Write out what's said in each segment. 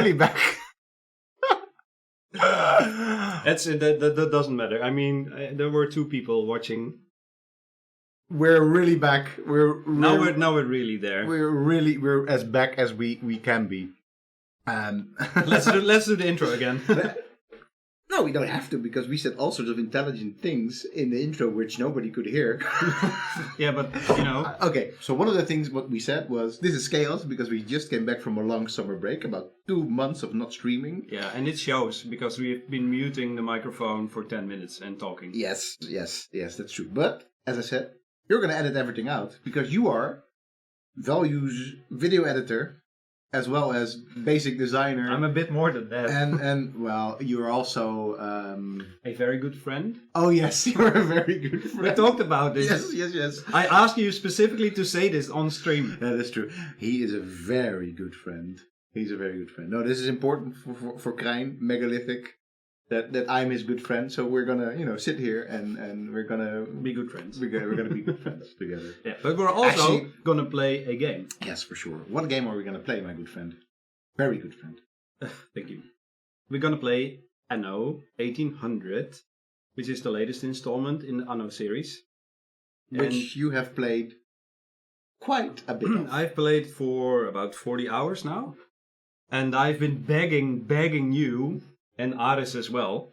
really back. That doesn't matter. I mean, there were 2 people watching. We're really back. Now we're really there. We're as back as we can be. Let's do the intro again. No, we don't have to, because we said all sorts of intelligent things in the intro which nobody could hear. Yeah, but Okay, so one of the things what we said was, this is chaos, because we just came back from a long summer break, about 2 months of not streaming. Yeah, and it shows, because we've been muting the microphone for 10 minutes and talking. Yes, that's true. But, as I said, you're going to edit everything out, because you are Value's video editor, as well as basic designer. I'm a bit more than that. And well, you're also... a very good friend. Oh yes, you're a very good friend. We talked about this. Yes. I asked you specifically to say this on stream. That is true. He is a very good friend. He's a very good friend. No, this is important for Krijn, Megalithic, that I'm his good friend. So we're gonna, sit here and we're gonna be good friends. We're gonna be good friends together. Yeah, but we're also gonna play a game. Yes, for sure. What game are we gonna play, my good friend? Very good friend. Thank you. We're gonna play Anno 1800, which is the latest installment in the Anno series. Which you have played quite a bit of. I've played for about 40 hours now. And I've been begging you, and Aris as well,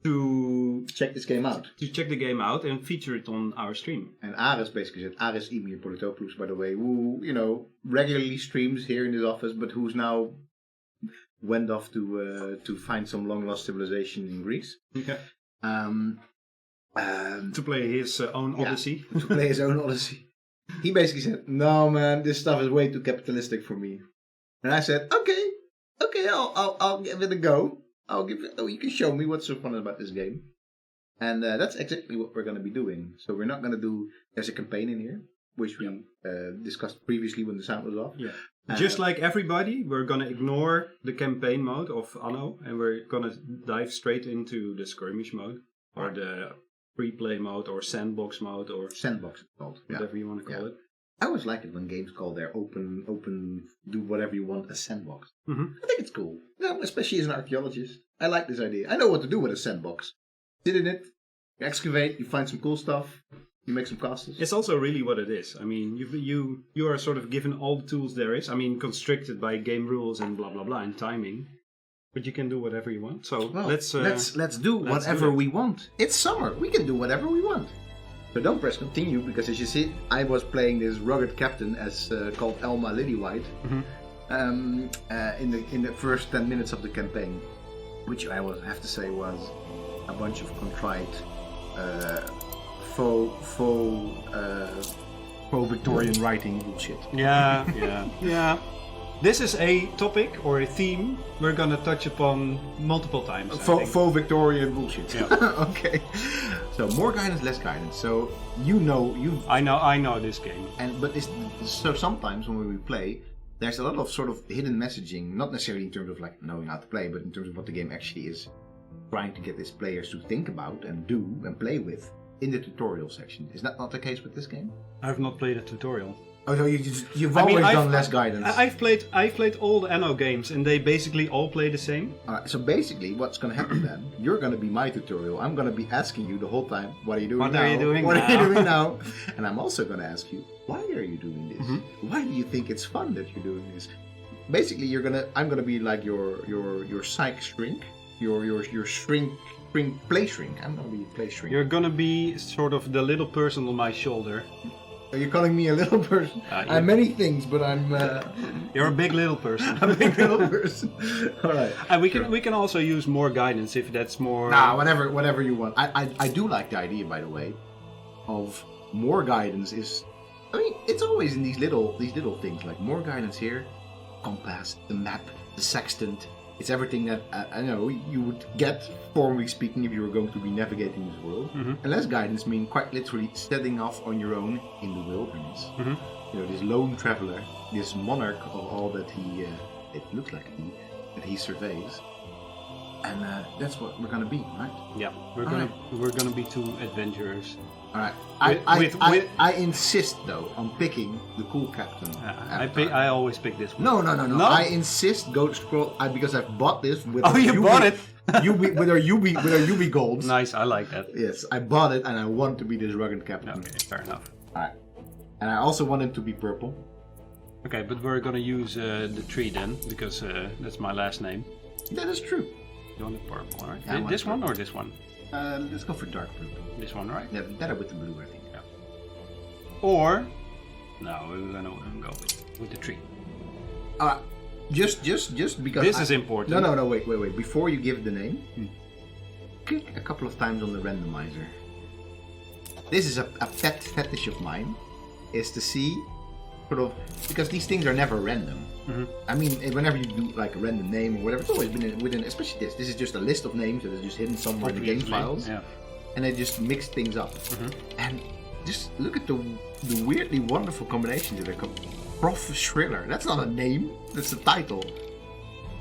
to check this game out. To check the game out and feature it on our stream. And Aris basically said, Aris Emir Politopoulos, by the way, who, regularly streams here in his office, but who's now went off to find some long-lost civilization in Greece. Okay. To play his own Odyssey. To play his own Odyssey. He basically said, no man, this stuff is way too capitalistic for me. And I said, okay, I'll give it a go. You can show me what's so fun about this game. And that's exactly what we're going to be doing. So we're not going to do, there's a campaign in here, which we discussed previously when the sound was off. Yeah. Just like everybody, we're going to ignore the campaign mode of Anno, and we're going to dive straight into the skirmish mode, or the free-play mode, or sandbox mode, or... Sandbox it's called. Whatever you want to call it. I always like it when games call their open, do whatever you want a sandbox. Mm-hmm. I think it's cool. Especially as an archaeologist. I like this idea. I know what to do with a sandbox. Sit in it, you excavate, you find some cool stuff, you make some castles. It's also really what it is. I mean, you are sort of given all the tools there is. I mean, constricted by game rules and blah blah blah and timing. But you can do whatever you want. So let's do whatever we want. It's summer. We can do whatever we want. So don't press continue, because as you see, I was playing this rugged captain called Elma Lillywhite in the first 10 minutes of the campaign, which I have to say was a bunch of contrite, faux Victorian writing bullshit. Yeah. This is a topic or a theme we're gonna touch upon multiple times. Faux Victorian bullshit. Yeah. Okay. So more guidance, less guidance. So I know this game. So sometimes when we play, there's a lot of sort of hidden messaging, not necessarily in terms of like knowing how to play, but in terms of what the game actually is trying to get its players to think about and do and play with in the tutorial section. Is that not the case with this game? I've not played a tutorial. Oh, so you've always done less guidance. I've played all the Anno games, and they basically all play the same. Alright, so basically what's going to happen then, you're going to be my tutorial. I'm going to be asking you the whole time, what are you doing now? What are you doing now? And I'm also going to ask you, why are you doing this? Mm-hmm. Why do you think it's fun that you're doing this? Basically, I'm going to be like your psych shrink, your shrink, play shrink. I'm going to be a play shrink. You're going to be sort of the little person on my shoulder. Are you calling me a little person? I'm many things, but I'm... You're a big little person. A big little person. Alright. And we can also use more guidance if that's more... Nah, whatever you want. I do like the idea, by the way, of more guidance is... I mean, it's always in these little things, like more guidance here, compass, the map, the sextant. It's everything that I know you would get, formally speaking, if you were going to be navigating this world. Mm-hmm. And less guidance mean quite literally setting off on your own in the wilderness. Mm-hmm. This lone traveler, this monarch of all that it looks like that he surveys. And that's what we're gonna be, right? Yeah, we're gonna be two adventurers. All right. With- I insist though on picking the cool captain. I always pick this one. No. I insist. Go to scroll because I've bought this with. Oh, you bought it? with our UB golds. Nice, I like that. Yes, I bought it and I want to be this rugged captain. Okay, fair enough. All right. And I also want him to be purple. Okay, but we're gonna use the tree then because that's my last name. That is true. You want the purple, right? Yeah, This one or this one? Let's go for dark purple. This one, right? Yeah, better with the blue, I think. Yeah. Or no, we're gonna go with the tree. Just because This is important. No, wait. Before you give the name, click a couple of times on the randomizer. This is a pet fetish of mine, is to see sort of because these things are never random. Mm-hmm. I mean, whenever you do like a random name or whatever, it's always been within, especially this. This is just a list of names that is just hidden somewhere in the game files, and they just mix things up. Mm-hmm. And just look at the weirdly wonderful combinations that are come. Prof Shriller. That's not a name. That's a title.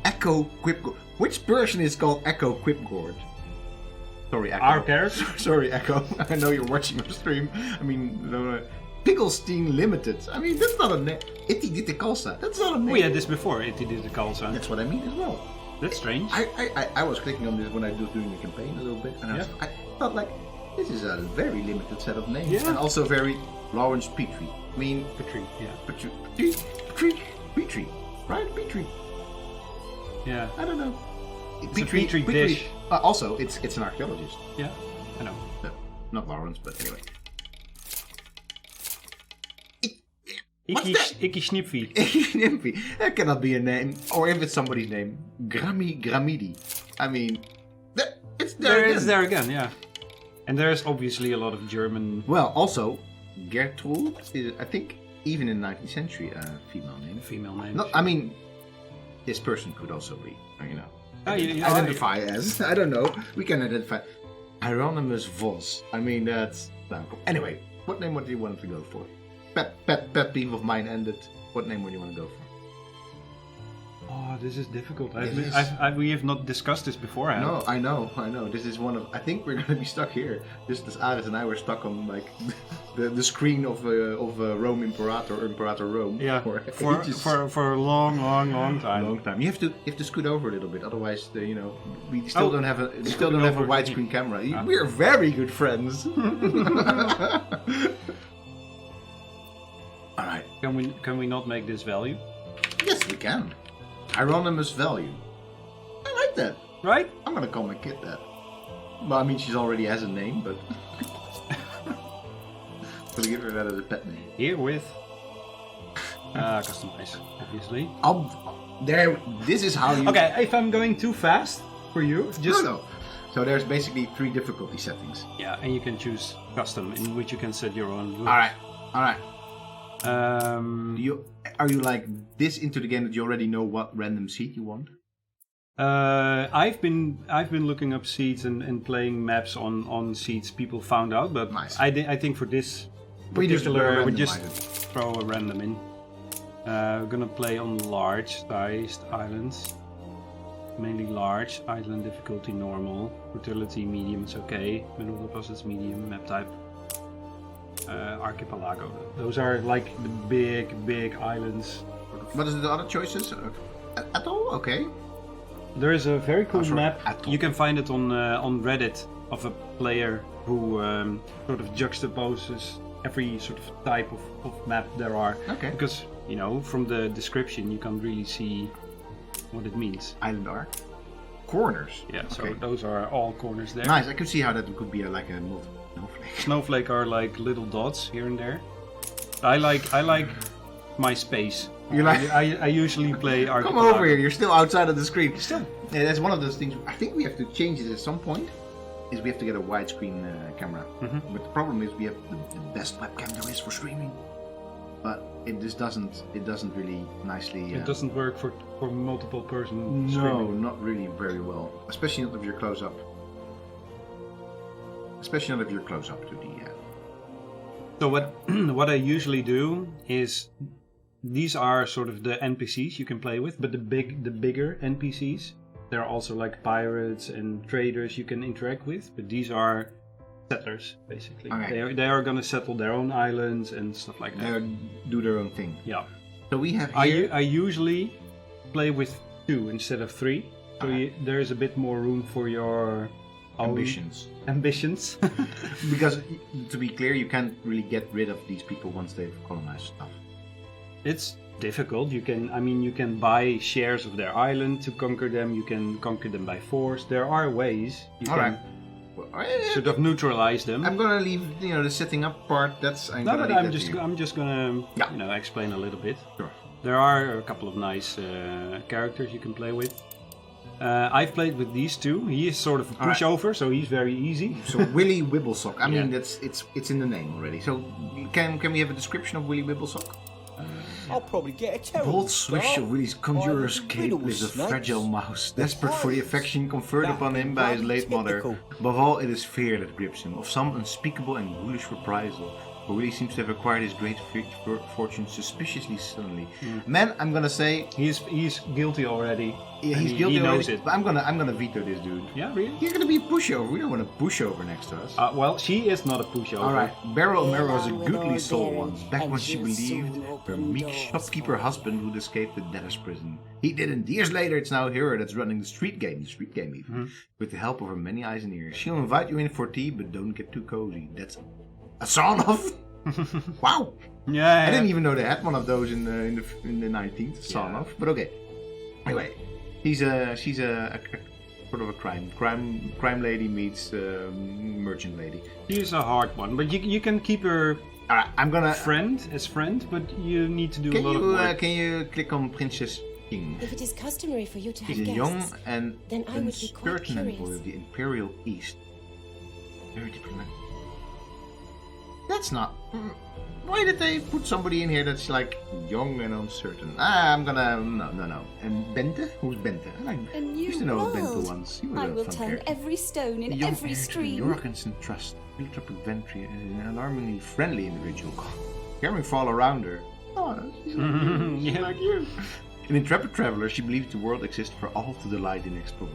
Echo Quipgord. Which person is called Echo Quipgord? Sorry, Echo. Our character. Sorry, Echo. I know you're watching our stream. I mean, Picklestein Limited. I mean, that's not a name. Itty Ditty Kalsa. That's not a name. We had this before. Itty Ditty Kalsa. That's what I mean as well. That's strange. I was clicking on this when I was doing the campaign a little bit, and I thought like, this is a very limited set of names, and also very Lawrence Petrie. I mean, Petrie, yeah. Petrie, right? Petrie. Yeah. I don't know. It's a Petri dish. Also, it's an archaeologist. Yeah, I know. No, not Lawrence, but anyway. Icky Schnipfie. Schnipfie. That cannot be a name. Or if it's somebody's name. Gramidi. I mean, it's there again. It's there again, yeah. And there's obviously a lot of German... Well, also, Gertrude is, I think, even in the 19th century, a female name. Female name. No, I mean, this person could also be, you know, identify as. I don't know. We can identify. Hieronymus Vos. I mean, that's... Anyway, what name would you want to go for? Pet peeve of mine ended. What name would you want to go for? Oh, this is difficult. We have not discussed this beforehand. No, I know. This is one of. I think we're gonna be stuck here. Just as Aris and I were stuck on like the screen of Rome Imperator Rome. Yeah. For a long time. Long time. You have to scoot over a little bit, otherwise we still don't have a widescreen camera. We're very good friends. All right. Can we not make this value? Yes, we can. Hieronymus value. I like that. Right? I'm gonna call my kid that. Well, I mean, she already has a name, but we'll give her that as a pet name. Herewith. Customize, obviously. There. This is how you. Okay, if I'm going too fast for you, just no. So there's basically 3 difficulty settings. Yeah, and you can choose custom, in which you can set your own rules. All right. Are you like this into the game that you already know what random seed you want? I've been looking up seeds and playing maps on seeds people found out, but nice. I think for this particular we just throw a random in. We're gonna play on large-sized islands, mainly large. Island difficulty normal, fertility medium is okay, mineral deposits medium, map type. Archipelago. Those are like the big islands. What is the other choices? Atoll? Okay. There is a very cool map. Atoll. You can find it on Reddit of a player who sort of juxtaposes every sort of type of map there are. Okay. Because from the description you can't really see what it means. Island arc. Corners. Yeah. So those are all corners there. Nice. I could see how that could be like a snowflake are like little dots here and there. I like my space. You like? I usually play Archipelago. Come over here. You're still outside of the screen. Still. Yeah, that's one of those things. I think we have to change it at some point. Is we have to get a widescreen camera. Mm-hmm. But the problem is we have the best webcam there is for streaming. But it just doesn't really nicely. It doesn't work for multiple person. No, streaming. not really very well. Especially not if you're close up. Especially not if you're close up to the. So what I usually do is, these are sort of the NPCs you can play with, but the bigger NPCs there are also like pirates and traders you can interact with, but these are settlers basically. Okay. They are gonna settle their own islands and stuff like that. They do their own thing. Yeah. So we have here... I usually play with 2 instead of 3, so there is a bit more room for your own ambitions. Because, to be clear, you can't really get rid of these people once they've colonized stuff. It's difficult. You can buy shares of their island to conquer them. You can conquer them by force. There are ways you can sort of neutralize them. I'm gonna leave, the setting up part. I'm just gonna explain a little bit. Sure. There are a couple of nice characters you can play with. I've played with these 2. He is sort of a pushover, so he's very easy. So Willy Wibblesock. I mean, it's in the name already. So can we have a description of Willy Wibblesock? I'll probably get a terrible Bold swish of Willy's conjurer's cape is a fragile mouse, desperate for the affection conferred upon him by his late mother. Above all, it is fear that grips him, of some unspeakable and ghoulish reprisal. For Willy seems to have acquired his great fortune suspiciously suddenly. Man, I'm gonna say he's guilty already. Yeah, he's guilty. He knows it. But I'm gonna veto this dude. Yeah, really? He's gonna be a pushover. We don't want a pushover next to us. Well, she is not a pushover. All right, Beryl O'Mara was a goodly soul once, back when she believed her meek shopkeeper husband would escape the debtor's prison. He didn't. Years later, it's now her that's running the street game even, with the help of her many eyes and ears. She'll invite you in for tea, but don't get too cozy. That's a Sarnoff. Wow. Yeah. I didn't even know they had one of those in the 19th Sarnoff. But okay. Anyway, she's a sort of a crime lady meets merchant lady. She's a hard one, but you can keep her. Alright, I'm gonna friend, but you need to do a lot of work. Can you click on Princess King? If it is customary for you to have She's a young guests, and then I would be quite uncertain envoy curious. of the Imperial East. Very diplomatic. That's not. Why did they put somebody in here that's like young and uncertain? I'm gonna no. And Bente? Who's Bente? I used to know Bente once. He was I a will fun turn character. every stone in A young every heir to stream. Jorgensen and trust. Philanthropic venture and an alarmingly friendly individual. Caring for all around her. Oh, she's like you. An intrepid traveler, she believes the world exists for all to delight in explore.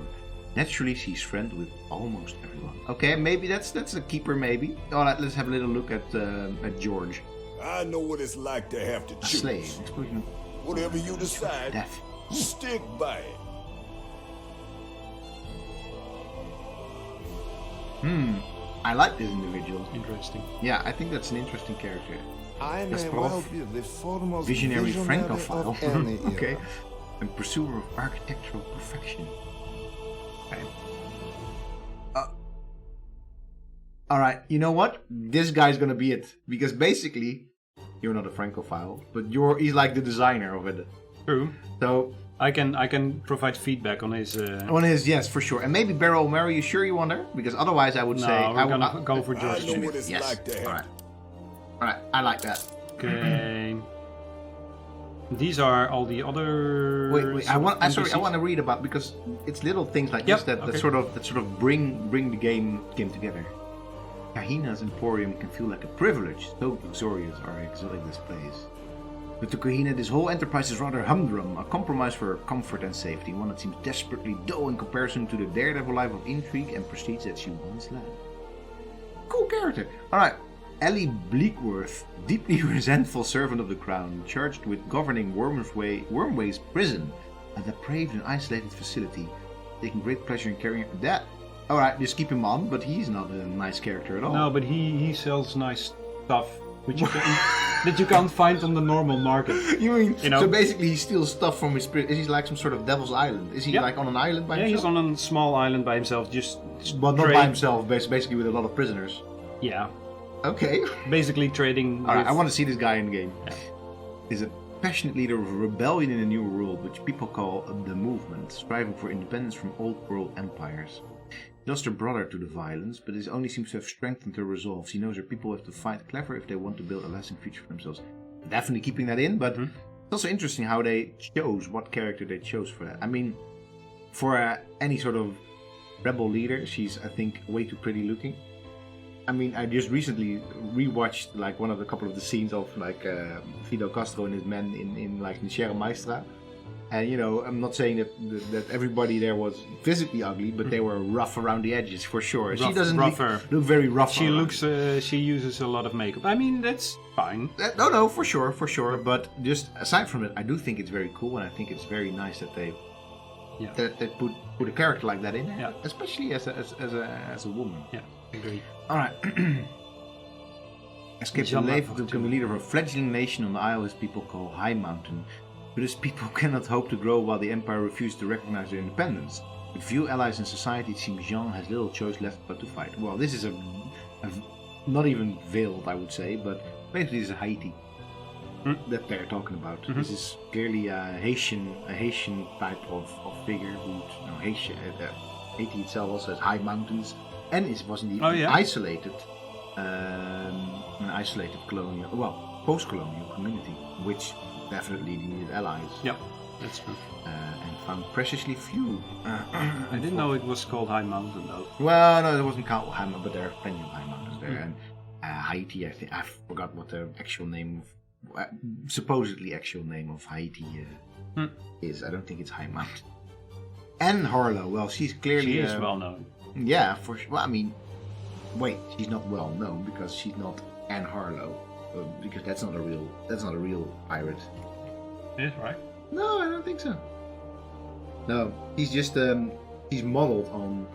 Naturally, she's friends with almost everyone. Okay, maybe that's a keeper, maybe. All right, let's have a little look at George. I know what it's like to have to A choose. slave. Explosion. Whatever you decide, Death. stick by it. I like this individual. Interesting. Yeah, I think that's an interesting character. I That's may prof. well be the foremost Visionary visionary Francophile. of any era. Okay. And pursuer of architectural perfection. Okay. Alright, you know what? This guy's gonna be it. Because basically, you're not a Francophile, but he's like the designer of it. True. So I can provide feedback on his. on his, yes, for sure. And maybe Beryl O'Mara, you sure you want her? Because otherwise I would say we're gonna go for I George know Smith. what it's Yes. like to have. Alright, I like that. Okay. These are all the other. Wait. I want NPCs. to read about, because it's little things like this that sort of bring the game together. Kahina's Emporium can feel like a privilege, so luxurious are exotic displays. But to Kahina, this whole enterprise is rather humdrum, a compromise for comfort and safety, one that seems desperately dull in comparison to the daredevil life of intrigue and prestige that she once led. Cool character. Alright, Ellie Bleakworth, deeply resentful servant of the crown, charged with governing Wormway's prison, a depraved and isolated facility, taking great pleasure in carrying out that. Alright, just keep him on, but he's not a nice character at all. No, but he sells nice stuff which that you can't find on the normal market. You mean, You know? so basically he steals stuff from his prison. Is he like some sort of devil's island? Is he like on an island by Yeah, he's himself? on a small island by himself, just But not trade- by himself, basically with a lot of prisoners. Yeah, Okay. basically trading. Alright, with- I want to see this guy in the game. Yeah. He's a passionate leader of a rebellion in a new world, which people call the Movement, striving for independence from old world empires. He lost her brother to the violence, but this only seems to have strengthened her resolve. She knows her people have to fight clever if they want to build a lasting future for themselves. Definitely keeping that in, but it's also interesting how they chose, what character they chose for that. I mean, for any sort of rebel leader, she's, I think, way too pretty looking. I mean, I just recently rewatched like couple of the scenes of like Fidel Castro and his men in like in Sierra Maestra, And you know, I'm not saying that everybody there was physically ugly, but they were rough around the edges for sure. She doesn't rougher. look very rough. She looks. She uses a lot of makeup. I mean, that's fine. No, for sure. But just aside from it, I do think it's very cool, and I think it's very nice that they put a character like that in there, especially as a woman. Yeah, agree. All right. Escape the life to become the leader of a fledgling nation on the isle his people call High Mountain. But his people cannot hope to grow while the Empire refuses to recognize their independence. With few allies in society, it seems Jean has little choice left but to fight. Well, this is a not even veiled, I would say, but basically this is Haiti that they're talking about. This is clearly a Haitian type of figure who, Haiti itself also has high mountains and it was indeed an isolated colonial, post-colonial community, which definitely needed allies. Yep, that's true. And found preciously few. I didn't know it was called High Mountain though. Well, no, it wasn't called High Mountain, but there are plenty of high mountains there. And Haiti, I forgot what the actual name of, supposedly actual name of Haiti is. I don't think it's High Mountain. Anne Harlow, well, she's clearly... She is well known. Yeah, for sure. Well, I mean, wait, she's not well known because she's not Anne Harlow. Because that's not a real pirate. Yeah, right. No, I don't think so. No, he's just he's modeled on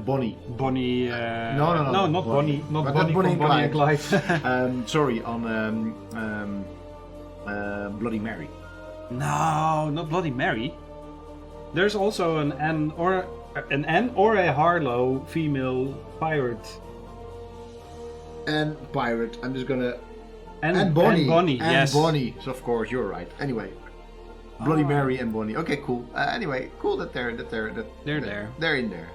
Bonnie. Bonnie. No, not Bonnie. Not Bonnie from Bonnie and Clyde. Sorry, on Bloody Mary. No, not Bloody Mary. There's also an Anne or a Harlow female pirate. And pirate. I'm just gonna. And Bonnie. And Bonnie. So of course you're right. Anyway, Bloody Mary and Bonnie. Okay, cool. Anyway, cool that they're there. They're in there.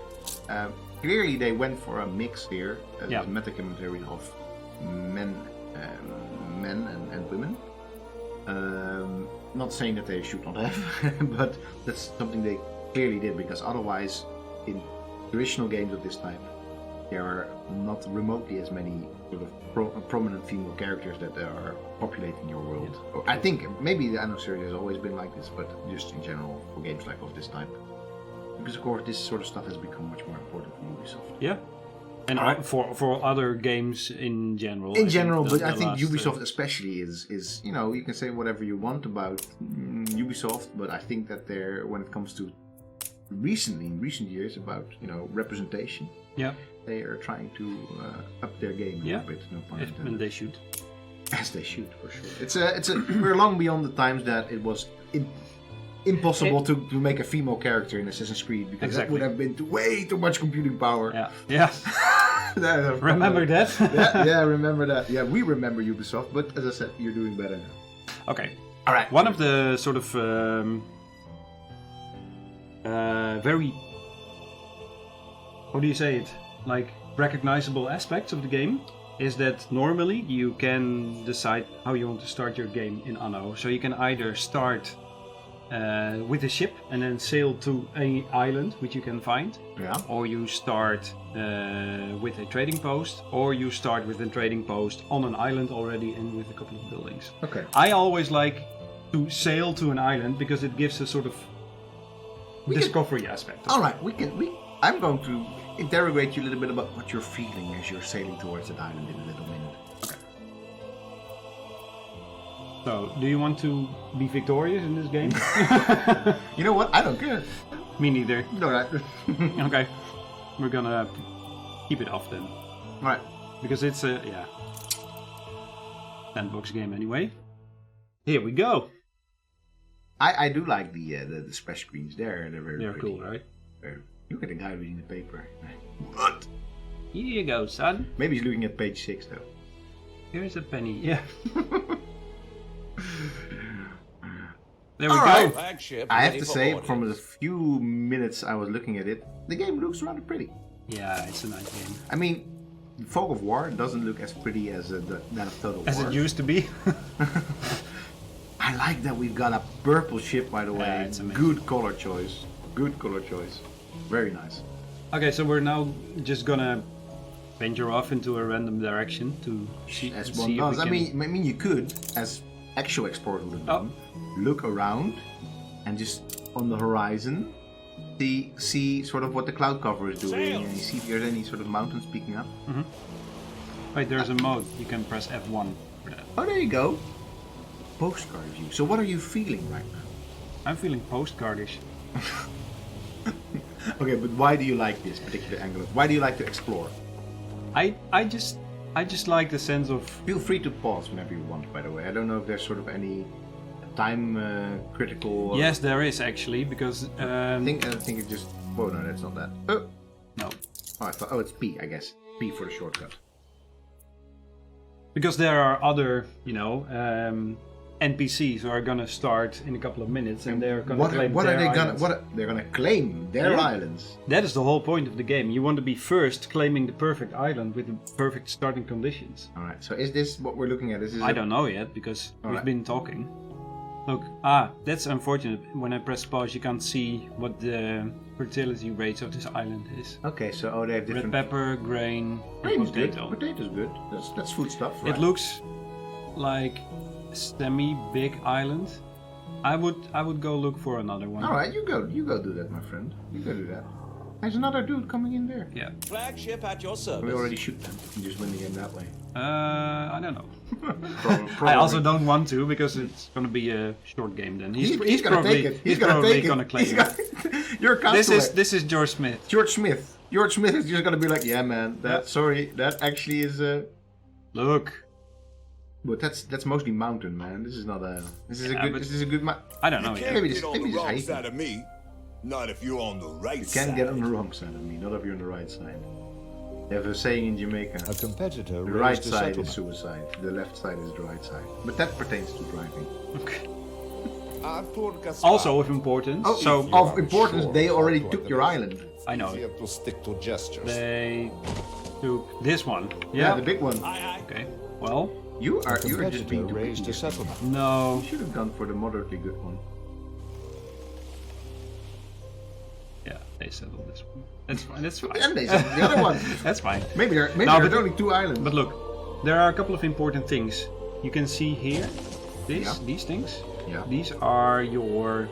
Clearly, they went for a mix here, a meta commentary of men and women. Not saying that they should not have, but that's something they clearly did because otherwise, in traditional games of this type, there are not remotely as many sort of prominent female characters that are populating your world. Yes. I think maybe the Anno series has always been like this, but just in general for games like of this type. Because of course this sort of stuff has become much more important for Ubisoft. Yeah. And for other games in general. In general, but I think Ubisoft especially is you can say whatever you want about Ubisoft, but I think that when it comes to in recent years about representation. Yeah. They are trying to up their game a little bit. No pun intended. And they should. As they should, for sure. We're long beyond the times that it was impossible to make a female character in Assassin's Creed because that would have been way too much computing power. Yeah. Remember that? yeah, remember that. Yeah, we remember Ubisoft, but as I said, you're doing better now. Okay. All right. One of the sort of very, how do you say it? Like recognizable aspects of the game is that normally you can decide how you want to start your game in Anno. So you can either start with a ship and then sail to any island which you can find, or you start with a trading post, or you start with a trading post on an island already and with a couple of buildings. Okay. I always like to sail to an island because it gives a sort of discovery aspect. All right, I'm going to interrogate you a little bit about what you're feeling as you're sailing towards that island in a little minute. Okay. So, do you want to be victorious in this game? You know what? I don't care. Me neither. No, right. Okay. We're gonna keep it off then. Right. Because it's a, sandbox game anyway. Here we go. I do like the splash screens there. They're very pretty. Cool, right? Look at the guy reading the paper. What? Here you go, son. Maybe he's looking at page 6 though. Here's a penny. Yeah. There we go. Flagship I have ready to for say, orders. from the few minutes I was looking at it, the game looks rather pretty. Yeah, it's a nice game. I mean, Fog of War doesn't look as pretty as that of Total War. As it used to be. I like that we've got a purple ship, by the way. Yeah, it's amazing. Good color choice. Good color choice. Very nice. Okay, so we're now just gonna venture off into a random direction to see. As see one if does. we I can... mean, you could, as actual explorers would have done, look around and just on the horizon, see sort of what the cloud cover is doing, and you see if there's any sort of mountains peeking up. Wait, there's a mode. You can press F1 for that. Oh, there you go. Postcard view. So what are you feeling right now? I'm feeling postcardish. Okay, but why do you like this particular angle? Why do you like to explore? I just like the sense of. Feel free to pause whenever you want, by the way. I don't know if there's sort of any time critical... Yes, there is actually, because... I think it just... Oh, no, that's not that. Oh! No. Oh, I thought... Oh, it's P, I guess. P for the shortcut. Because there are other, NPCs who are gonna start in a couple of minutes, and they're gonna claim their islands. They're gonna claim their islands. That is the whole point of the game. You want to be first claiming the perfect island with the perfect starting conditions. Alright, so is this what we're looking at? I don't know yet, because we've been talking. Look, that's unfortunate. When I press pause, you can't see what the fertility rates of this island is. Okay, so they have different... Red pepper, grain, Grain's potato. good. Potato's good. That's food stuff, right? It looks like a semi-big island. I would go look for another one. Alright, you go do that, my friend. You go do that. There's another dude coming in there. Yeah. Flagship at your service. We already shoot them and just win the game that way. I don't know. Probably. I also don't want to, because it's gonna be a short game then. He's He's gonna probably, take it. He's probably gonna claim He's it. gonna... You're a counselor. This is George Smith. George Smith. George Smith is just gonna be like, yeah, man. That actually is Look. But that's mostly mountain, man. This is not a. This is a good. I don't know You yet. can't Maybe get just- on maybe the just wrong hate side of me. Not if you're on the right You side. can't get on the wrong side of me. Not if you're on the right side. They have a saying in Jamaica: A competitor the raised right a side settlement. is suicide. The left side is the right side. But that pertains to driving. Okay. Arthur Gaspar. Also of importance. Oh, so of importance, sure they already about took what your it is. island. I know. Easier to stick to gestures. They took this one. Yeah, the big one. Okay. Well, You're just Competitor being too raised a picky. settlement. no. You should have gone for the moderately good one. Yeah, they settled this one. That's fine. That's fine. And they said the other one. That's fine. Maybe No, there's but- only 2 islands. But look, there are a couple of important things. You can see here, these things. Yeah. These are your,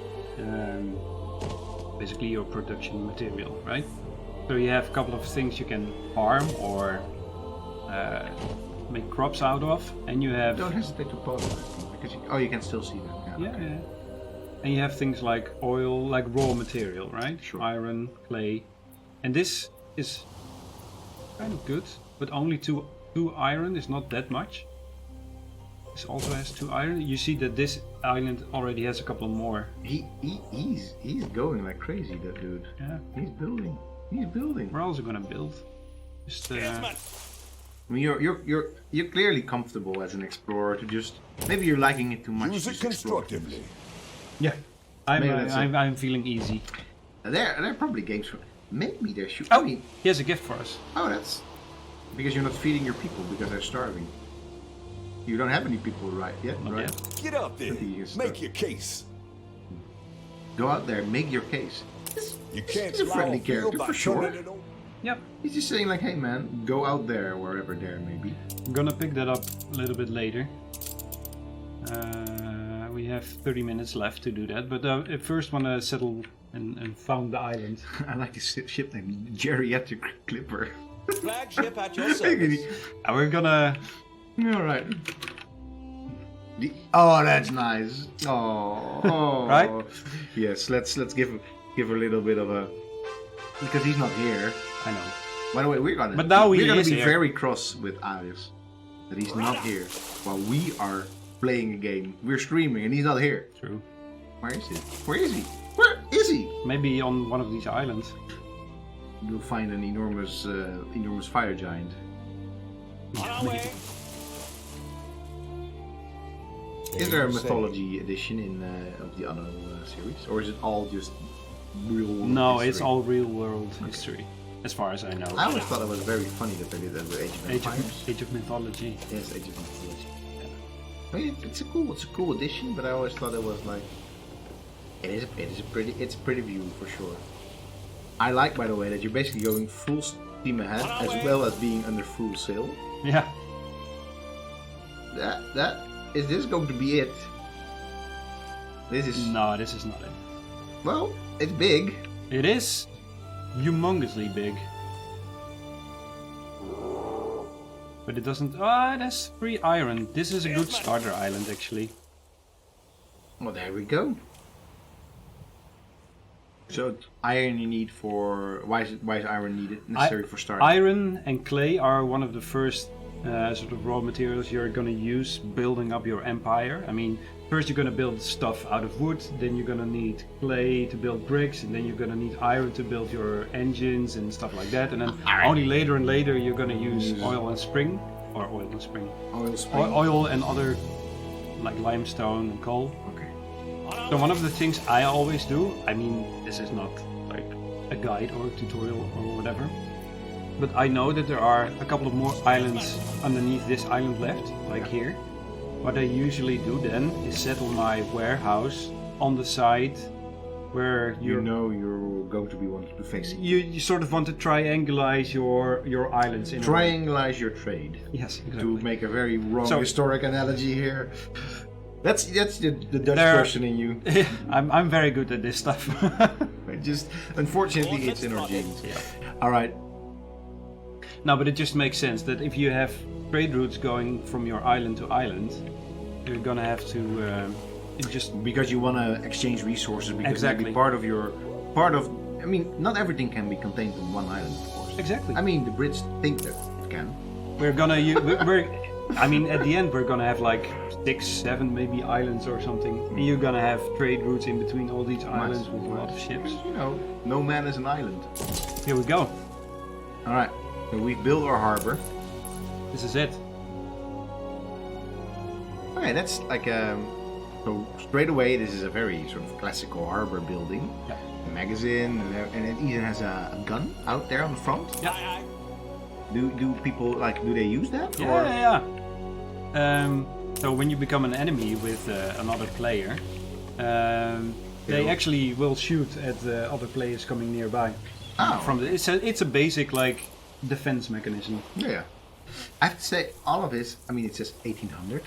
basically your production material, right? So you have a couple of things you can farm or make crops out of, and you have Don't hesitate to pause because you can still see them. yeah. And you have things like oil, like raw material, right? Sure. Iron, clay, and this is kind of good, but only two iron is not that much. This also has 2 iron. You see that this island already has a couple more. He's going like crazy, that dude. Yeah. He's building. He's building. We're also gonna build. Just I mean, you're clearly comfortable as an explorer to just maybe you're liking it too much. Use to it just explore. constructively. yeah. Maybe that's it. I'm feeling easy. There are probably games for. Maybe there should. Oh, I mean, he has a gift for us. oh, that's because you're not feeding your people because they're starving. You don't have any people right yet, Not right? yet. Get out there. He is Make stuck. your case. Go out there, make your case. You can't He's a fly friendly off field character by for sure. turning it on. Yep. He's just saying like, hey man, go out there, wherever there may be. I'm gonna pick that up a little bit later. We have 30 minutes left to do that, but I first want to settle and found the island. I like this ship name, Geriatric Clipper. Flagship at your service. And we're gonna. All right. Oh, that's nice. Oh, Right? Yes, let's give a little bit of a because he's not here. I know. By the way, we're gonna is be here. very cross with Arius that he's not here while we are playing a game. We're streaming and he's not here. True. Where is he? Where is he? Where is he? Maybe on one of these islands. You'll find an enormous fire giant. On our way. Is there a mythology edition in of the Anno series, or is it all just real world No, history? it's all real world history, as far as I know. I always thought it was very funny that they did that with Age of Empires. Age of Mythology. Yes, Age of Mythology. I mean, it's a cool addition, but I always thought it was like it's a pretty view for sure. I like, by the way, that you're basically going full steam ahead as well as being under full sail. Yeah. That is this going to be it? This is No, this is not it. Well, it's big. It is humongously big. But it doesn't... Ah, it has 3 iron. This is a good starter island, actually. Well, there we go. So iron you need for... Why is iron needed necessary for starting? Iron and clay are one of the first sort of raw materials you're going to use building up your empire. I mean, first you're going to build stuff out of wood, then you're going to need clay to build bricks, and then you're going to need iron to build your engines and stuff like that. And then only later and later you're going to use oil and spring. Oil and other, like limestone and coal. Okay. So one of the things I always do, I mean, this is not like a guide or a tutorial or whatever, but I know that there are a couple of more islands underneath this island left, like here. What I usually do then is settle my warehouse on the side where You know you're going to be wanting to face it. you sort of want to triangulize your islands in a way. Triangulize your trade. Yes, exactly. To make a very wrong So- historic analogy here. That's the Dutch There- person in you. I'm very good at this stuff. Just unfortunately it's in our genes. All right. No, but it just makes sense that if you have trade routes going from your island to island, you're gonna have to just Because you want to exchange resources. Because Exactly. maybe I mean, not everything can be contained on one island, of course. exactly. I mean, the Brits think that it can. We're gonna I mean, at the end we're gonna have like 6, 7 maybe islands or something. And you're gonna have trade routes in between all these islands with a lot of ships. You know, no man is an island. Here we go. All right. So we've built our harbor. This is it. Okay, that's like so straight away this is a very sort of classical harbor building. Yeah. A magazine and it even has a gun out there on the front. Yeah. Do people do they use that? Yeah. So when you become an enemy with another player, they actually will shoot at the other players coming nearby. Oh. From the, it's a basic like defense mechanism. Yeah. I have to say, all of this, I mean, it says 1800.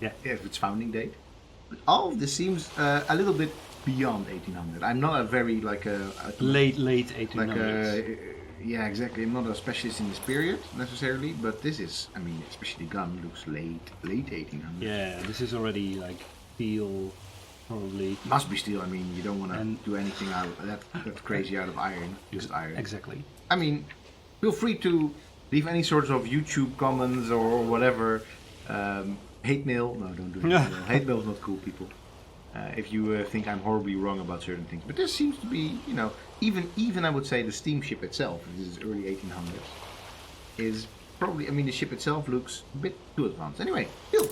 Yeah. Yeah, its founding date. But all of this seems a little bit beyond 1800. I'm not a very, Late 1800s. like a, yeah, exactly. I'm not a specialist in this period, necessarily, but this is, I mean, especially the gun looks late 1800s. Yeah, this is already like steel, probably. Must be steel, I mean, you don't want to And- do anything out of that's crazy out of iron, just iron. Exactly. I mean, feel free to leave any sorts of YouTube comments or whatever. Hate mail. No, don't do hate mail. Hate mail is not cool, people. If you think I'm horribly wrong about certain things. But this seems to be, you know, even I would say the steamship itself, this is early 1800s, is probably, I mean, the ship itself looks a bit too advanced. Anyway, build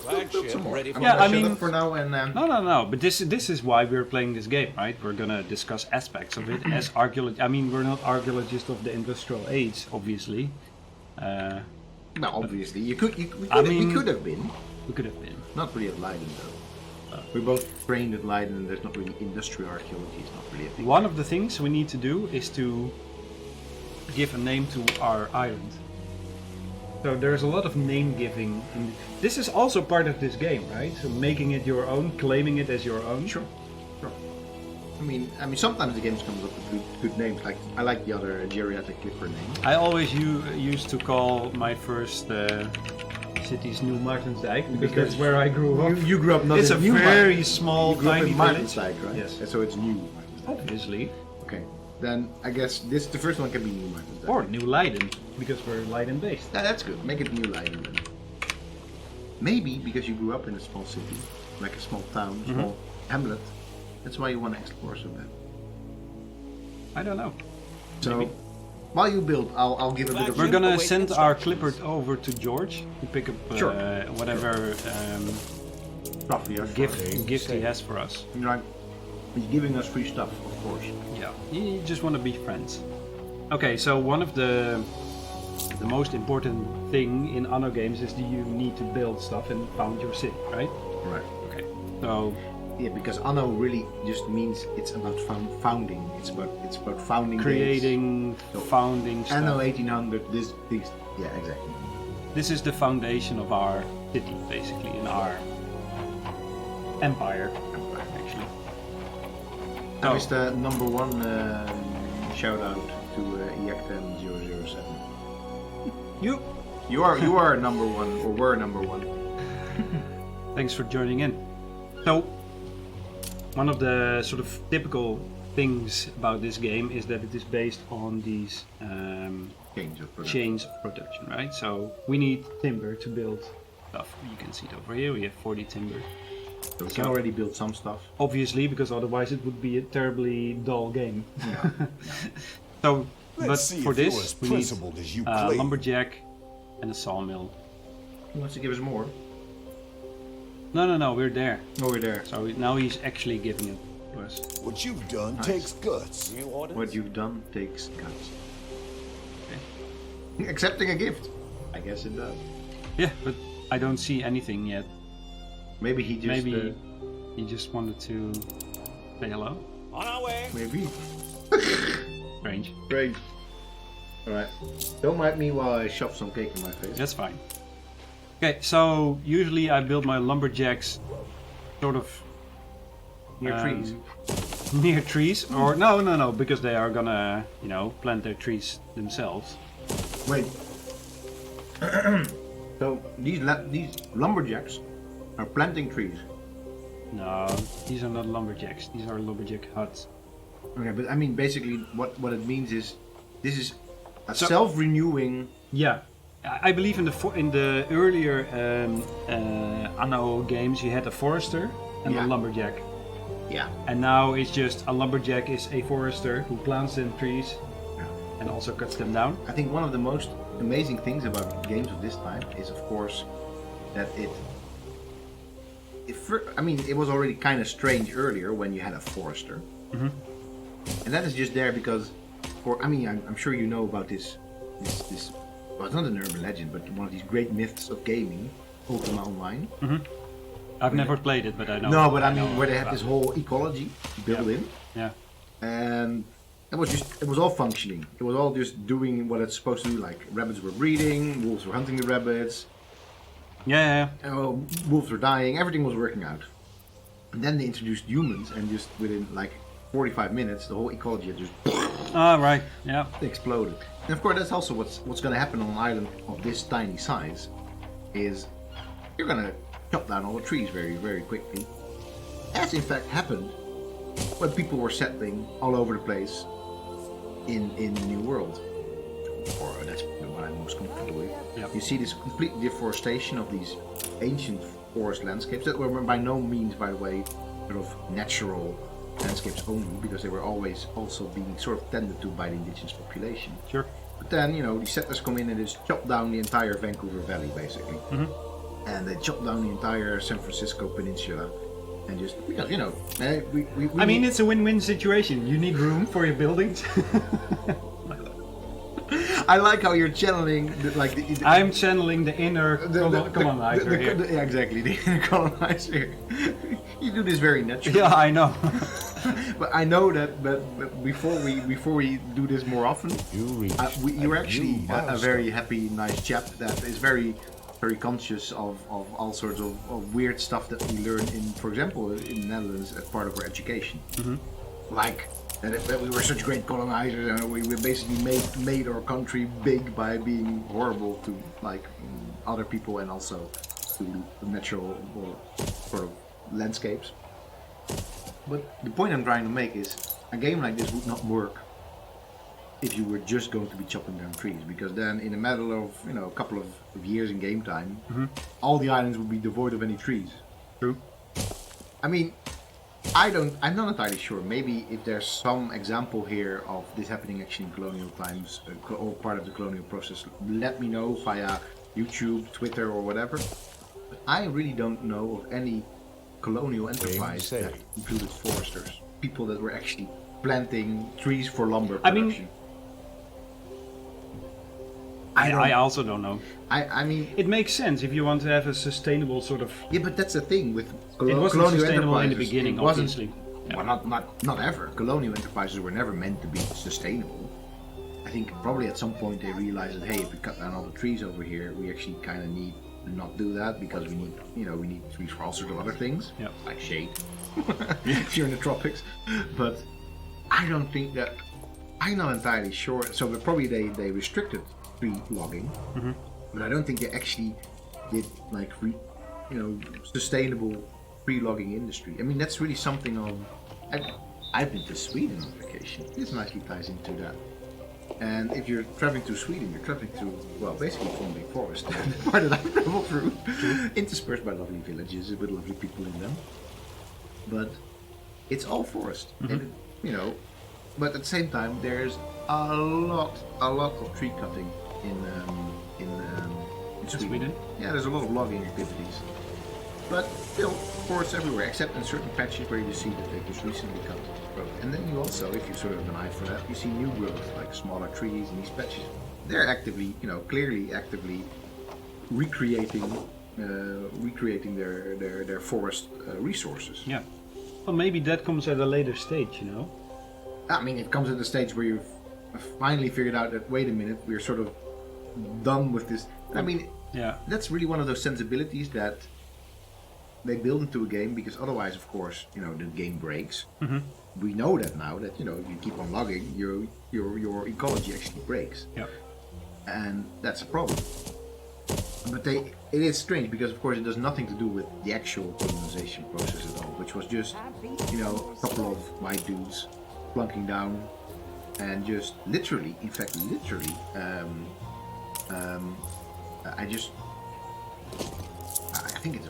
some more. ready for I'm Yeah, gonna I shut mean- up for now and No. But this is why we're playing this game, right? We're gonna discuss aspects of it as archaeologists. I mean, we're not archaeologists of the industrial age, obviously. well, obviously, we could have been. We could have been. Not really at Leiden, though. We're both trained at Leiden, and there's not really industrial archaeology. It's not really a thing. One of the things we need to do is to give a name to our island. So there's a lot of name giving. This is also part of this game, right? So making it your own, claiming it as your own. Sure. I mean, sometimes the games comes up with good names. Like I like the other geriatric clipper name. I always used to call my first cities New Martensdijk because that's where I grew up. You grew up not It's in a New very Martens. small, You grew up tiny in village. Martensdijk, right? Yes. And so it's New Martensdijk. Obviously. Okay. Then I guess the first one can be New Martensdijk. Or New Leiden, because we're Leiden based. Yeah, that's good. Make it New Leiden then. Maybe because you grew up in a small city, like a small town, small hamlet. That's why you want to explore so bad. I don't know. So, Maybe. while you build, I'll give a bit of. We're gonna Awaiting send our instructions. clipper over to George to pick up Sure. whatever stuff here. gift he has for us. Right. He's giving us free stuff, of course. Yeah, you just want to be friends. Okay, so one of the most important thing in Anno games is that you need to build stuff and found your city, right? Right. Okay. So Yeah, because Anno really just means it's about founding. It's about founding. creating, So, founding stuff. Anno 1800. These. Yeah, exactly. This is the foundation of our city, basically, in our empire, actually. I missed a number one shout out to EX10007. You are number one, or were number one. Thanks for joining in. So, one of the sort of typical things about this game is that it is based on these chains of production, right? So we need timber to build stuff. You can see it over here. We have 40 timber. So we can already build some stuff. Obviously, because otherwise it would be a terribly dull game. Yeah. So, Let's but see for if you're this, as we need principled as you a claim. lumberjack and a sawmill. He wants to give us more. No, we're there. Oh, we're there. So now he's actually giving it to us. What you've done Nice. takes guts. New orders? What you've done takes guts. Okay. Accepting a gift. I guess it does. Yeah, but I don't see anything yet. Maybe he just. Maybe he just wanted to say hello. On our way. Maybe. Strange. Great. Alright. Don't mind me while I shove some cake in my face. That's fine. Okay, so usually I build my lumberjacks sort of Near trees. Near trees, or no, because they are gonna, plant their trees themselves. Wait. So these lumberjacks are planting trees. No, these are not lumberjacks. These are lumberjack huts. Okay, but I mean basically what it means is this is a So- self-renewing. Yeah, I believe in the earlier Anno games you had a forester and Yeah. a lumberjack, Yeah. and now it's just a lumberjack is a forester who plants them trees Yeah. and also cuts them down. I think one of the most amazing things about games of this time is, of course, that it was already kind of strange earlier when you had a forester, and that is just there because, I'm sure you know about this. Well, it's not an urban legend, but one of these great myths of gaming, Ultima Online. I've never played it, but I know. No, but I know mean where they have about this whole ecology built in. Yeah. And it was all functioning. It was all just doing what it's supposed to do. Like rabbits were breeding, wolves were hunting the rabbits, Yeah. wolves were dying. Everything was working out. And then they introduced humans, and just within like 45 minutes, the whole ecology had just Ah, right. Yeah. exploded. And of course, that's also what's going to happen on an island of this tiny size. Is you're going to chop down all the trees very, very quickly. As in fact happened when people were settling all over the place in the New World. Or that's what I'm most comfortable with. Yep. You see this complete deforestation of these ancient forest landscapes that were by no means, by the way, sort of natural landscapes only, because they were always also being sort of tended to by the indigenous population. Sure. But then, these settlers come in and just chop down the entire Vancouver Valley, basically. And they chop down the entire San Francisco Peninsula. And just, because, I mean, it's a win-win situation. You need room for your buildings. I like how you're channeling, I'm channeling the inner colonizer here. yeah, exactly, the inner colonizer. You do this very naturally. Yeah, I know. But I know that before we do this more often, you're actually a very happy, nice chap that is very, very conscious of all sorts of weird stuff that we learn in, for example, in the Netherlands as part of our education. Like that we were such great colonizers and we basically made our country big by being horrible to other people and also to the natural sort of landscapes. But the point I'm trying to make is a game like this would not work if you were just going to be chopping down trees, because then in a matter of a couple of years in game time, all the islands would be devoid of any trees. True. I mean, I'm not entirely sure. Maybe if there's some example here of this happening actually in colonial times or part of the colonial process, let me know via YouTube, Twitter, or whatever. But I really don't know of any colonial enterprise that included foresters, people that were actually planting trees for lumber production. I also don't know. I mean, It makes sense if you want to have a sustainable sort of. yeah, but that's the thing with It wasn't colonial sustainable in the enterprises. beginning, It wasn't- obviously. Yeah. Well, not ever. Colonial enterprises were never meant to be sustainable. I think probably at some point they realized that, hey, if we cut down all the trees over here, we actually kind of need to not do that because we need trees for all sorts of other things, Yeah. like shade, if you're in the tropics. But I don't think that. I'm not entirely sure. So probably they restricted free logging, but I don't think they actually did like sustainable free logging industry. I mean, that's really something of. I've been to Sweden on vacation. This nicely ties into that. And if you're traveling to Sweden, you're traveling through, well, basically Thornby Forest, the part that I travel through, interspersed by lovely villages with lovely people in them. But it's all forest, and but at the same time, there's a lot of tree cutting in Sweden. Yeah, there's a lot of logging activities, but still forests everywhere, except in certain patches where you see that they just recently cut growth. And then you also, if you sort of have an eye for that, you see new growth, like smaller trees in these patches. They're actively, clearly actively recreating their forest resources. Yeah. Well, maybe that comes at a later stage, I mean, it comes at the stage where you've finally figured out that, wait a minute, we're sort of done with this. I mean, that's really one of those sensibilities that they build into a game, because otherwise, of course, the game breaks. We know that now, that if you keep on logging, your ecology actually breaks. Yeah. And that's a problem. But it is strange, because of course it does nothing to do with the actual colonization process at all, which was just a couple of white dudes plunking down and just literally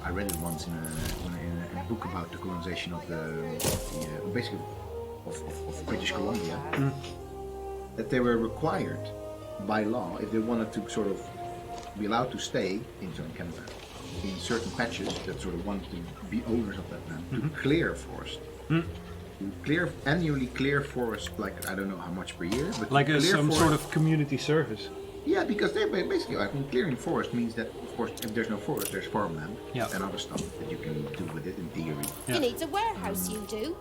I read it once in a book about the colonization of basically of British Columbia, that they were required by law, if they wanted to sort of be allowed to stay in southern Canada, in certain patches that sort of wanted to be owners of that land, to clear forest. Annually clear forest, like I don't know how much per year, but like some sort of community service. Yeah, because they basically, clearing forest means that, of course, if there's no forest, there's farmland and other stuff that you can do with it in theory. You need a warehouse, you do.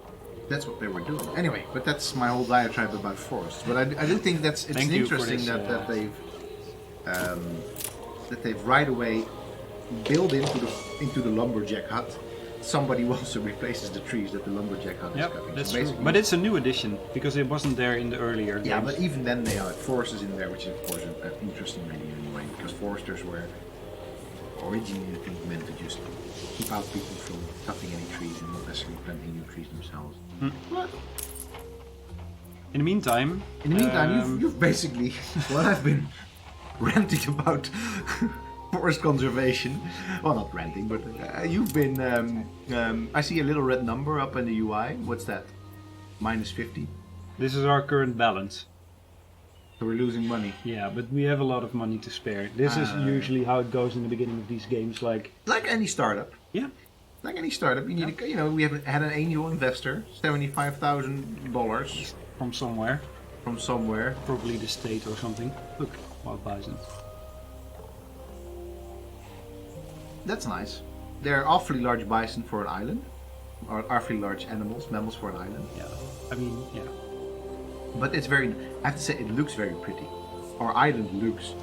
That's what they were doing. Anyway, but that's my whole diatribe about forests. But I do think it's interesting that they've right away built into the lumberjack hut. Somebody also replaces the trees that the lumberjack hut is cutting. That's true. But it's a new addition, because it wasn't there in the earlier games. Yeah, but even then they had foresters in there, which is of course an interesting idea anyway, because foresters were originally, I think, meant to just keep out people from cutting any trees and not necessarily planting new trees themselves. But in the meantime, you've basically what I've been ranting about forest conservation. Well, not ranting, but you've been. I see a little red number up in the UI. What's that? -50. This is our current balance. So we're losing money. Yeah, but we have a lot of money to spare. This is usually how it goes in the beginning of these games, like any startup. Yeah. Like any startup, you need we have had an angel investor, $75,000 from somewhere. From somewhere, probably the state or something. Look, wild bison. That's nice. They're awfully large bison for an island, or awfully large mammals for an island. Yeah, I mean, yeah. But it's I have to say, it looks very pretty. Our island looks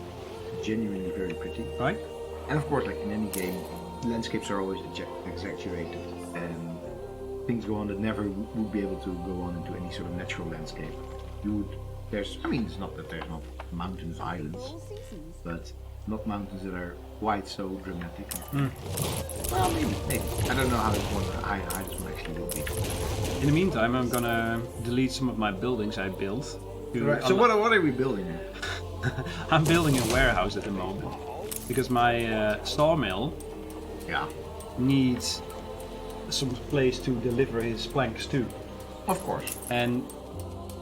genuinely very pretty. Right. And of course, like in any game, landscapes are always exaggerated, and things go on that never would be able to go on into any sort of natural landscape. It's not that there's not mountains, islands, but not mountains that are quite so dramatic. Well, maybe. I don't know how this one actually will be. In the meantime, I'm gonna delete some of my buildings I built. Right. So what are we building here? I'm building a warehouse at the moment, because my sawmill needs some place to deliver his planks to. Of course. And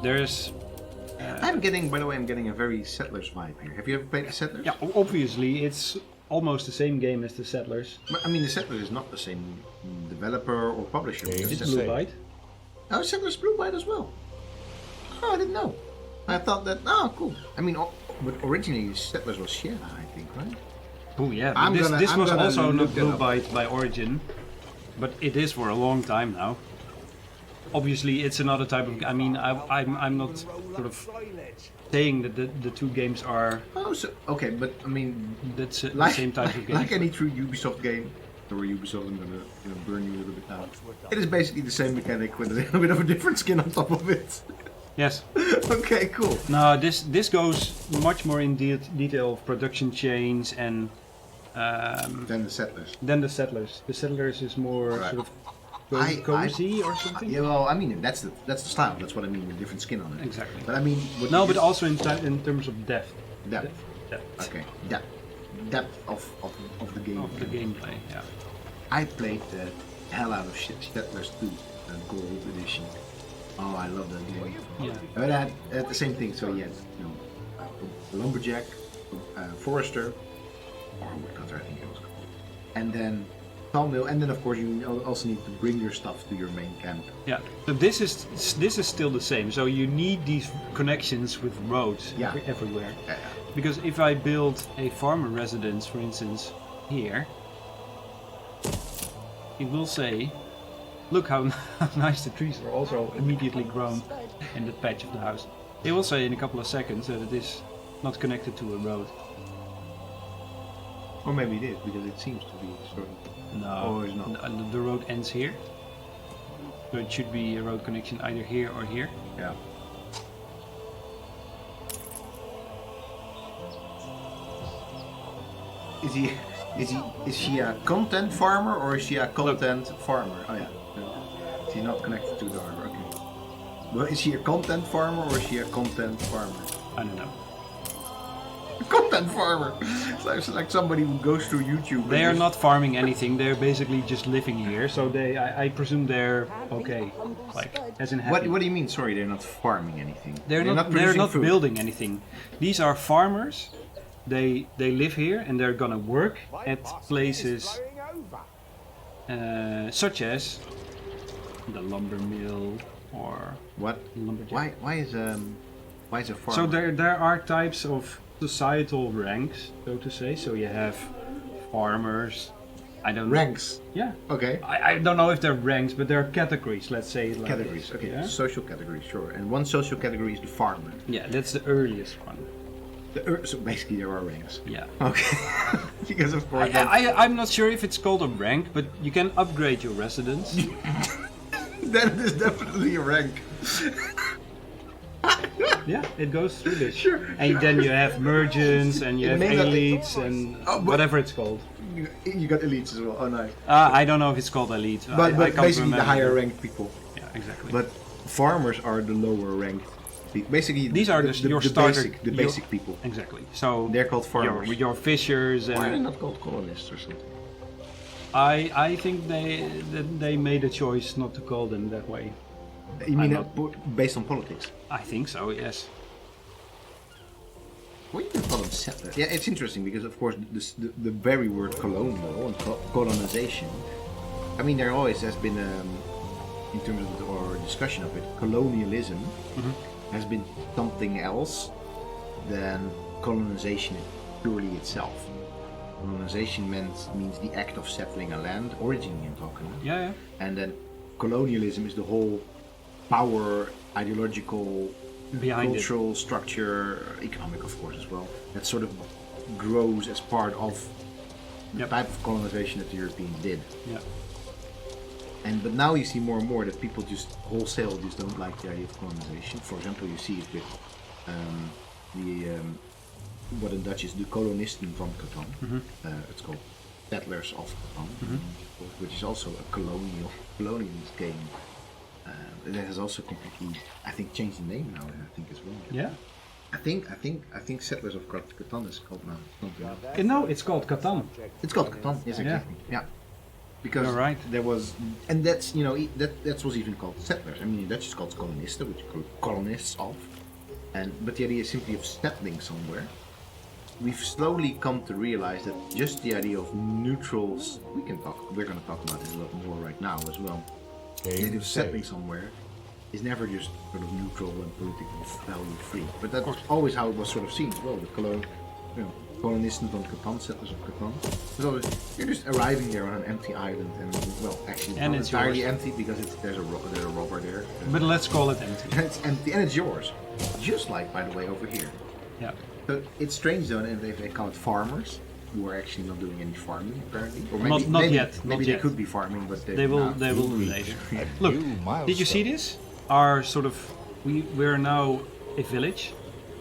there's I'm getting a very Settlers vibe here. Have you ever played the Settlers? Yeah, obviously it's almost the same game as the Settlers. But I mean, the Settlers is not the same developer or publisher. It's Blue Byte. Oh, Settlers Blue Byte as well. Oh, I didn't know. I thought that. Oh, cool. I mean, but originally Settlers was Sierra, I think, right? Oh yeah. This was also not Blue Byte by origin, but it is for a long time now. Obviously, it's another type of. I mean, I'm not sort of saying that the two games are. Oh, so okay, but I mean, that's the same type of game. Like any true Ubisoft game, Or Ubisoft, I'm gonna burn you a little bit now. It is basically the same mechanic with a bit of a different skin on top of it. Yes. Okay, cool. No, this goes much more in detail of production chains and Then the settlers. then the settlers. The settlers is more Right. sort of I- cozy or something. Yeah, well, I mean that's the style. That's what I mean with different skin on it. Exactly. But I mean, what No, you but just- also in terms of depth. Depth. Depth Okay, depth of the game. of the gameplay. Yeah. I played the hell out of Settlers 2, Gold Edition. Oh, I love that game. Yeah. But I had the same thing. So you had, a lumberjack, forester, or woodcutter, I think it was called, and then sawmill, and then of course you also need to bring your stuff to your main camp. Yeah. So this is still the same. So you need these connections with roads Yeah. everywhere. Yeah. Because if I build a farmer residence, for instance, here, it will say, look how nice the trees are also immediately grown in the patch of the house. It will say in a couple of seconds that it is not connected to a road. Or maybe it is because it seems to be sort of. No, Oh, it's not. the road ends here. So it should be a road connection either here or here. Yeah. Is she a content farmer or is she a content farmer? Oh yeah. No. She's not connected to the harbor. Okay. Well, is she a content farmer or is she a content farmer? I don't know. A content farmer. It's like somebody who goes through YouTube. and They are just- not farming anything. They're basically just living here. So I presume they're okay. Like as in happy. What do you mean? Sorry, they're not farming anything. They're not producing food. building anything. These are farmers. They live here and they're gonna work at places such as the lumber mill or What? lumberjack. Why is a farmer? So there are types of societal ranks, so to say. So you have farmers. I don't ranks. Yeah. Okay. I don't know if they're ranks, but they're categories. Let's say it like Categories. this, Okay. Yeah? Social categories. Sure. And one social category is the farmer. Yeah, that's the earliest one. So basically, there are ranks. Yeah. Okay. Because of course. then- I'm not sure if it's called a rank, but you can upgrade your residence. Then it is definitely a rank. Yeah, it goes through this. Sure. And then you have merchants and you It have may not- elites and Oh, but- whatever it's called. You got elites as well. Oh, nice. I don't know if it's called elite. But, I but can't basically, the remember. higher ranked people. Yeah, exactly. But farmers are the lower ranked people. Basically, these are your starter, the your- basic people. Exactly. So They're called farmers. Your fishers Why are they and not called colonists or something? I think they made a choice not to call them that way. You mean I'm based on politics? I think so. Yes. Well, you can call them settlers. Yeah, it's interesting because, of course, the very word colonial and colonization. I mean, there always has been, in terms of our discussion of it, colonialism has been something else than colonization purely itself. Colonization means the act of settling a land, originally in talking, Yeah. Yeah. and then colonialism is the whole power, ideological, Behind it. cultural structure, economic of course as well, that sort of grows as part of the Yep. type of colonization that the Europeans did. Yeah. But now you see more and more that people just wholesale just don't like the idea of colonization. For example, you see it with what in Dutch is the kolonisten van Catan. It's called Settlers of Catan, which is also a colonialist game. That has also completely, I think, changed the name now. I think as well. Yeah. I think Settlers of Catan is called now. Something else. No, it's called Catan. It's called Catan. Yes, exactly. Yeah. Because You're right. there was, and that's that was even called settlers. I mean, in Dutch it's called kolonisten, which you call colonists of, but the idea is simply of settling somewhere. We've slowly come to realize that just the idea of neutrals, we're going to talk about this a lot more right now as well. The idea of settling somewhere is never just sort of neutral and politically value free, but that's always how it was sort of seen as well. The kolonisten van Catan, settlers of Catan. So you're just arriving there on an empty island, and well, actually And not it's entirely yours. empty because there's a robber there. But let's call it empty. And it's empty and it's yours, just like by the way over here. Yeah. So it's strange though, and they call it farmers. who are actually not doing any farming apparently. Or Not yet, Maybe not they yet. could be farming, but They will later. Look, did you see this? Our sort of we're now a village.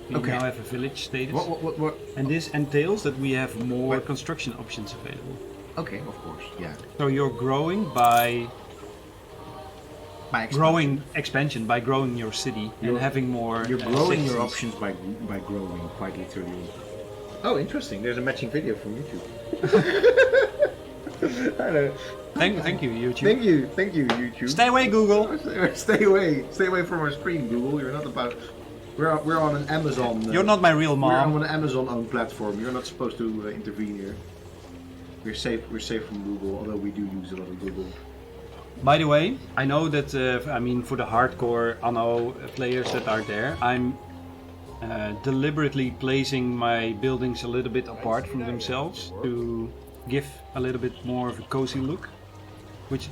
We Okay. now have a village status. What? And this entails that we have more What? construction options available. Okay, of course, yeah. So you're growing by By expansion by growing your city and You're- having more. You're growing your citizens. options by growing, quite literally. Oh, interesting. There's a matching video from YouTube. Hello. Thank you, YouTube. Thank you, YouTube. Stay away, Google. Stay away from our screen, Google. You're not about. We're on an Amazon. You're not my real We're mom. on an Amazon-owned platform. You're not supposed to intervene here. We're safe. We're safe from Google, although we do use a lot of Google. By the way, I know that for the hardcore Anno players that are there, I'm deliberately placing my buildings a little bit apart from themselves to give a little bit more of a cozy look.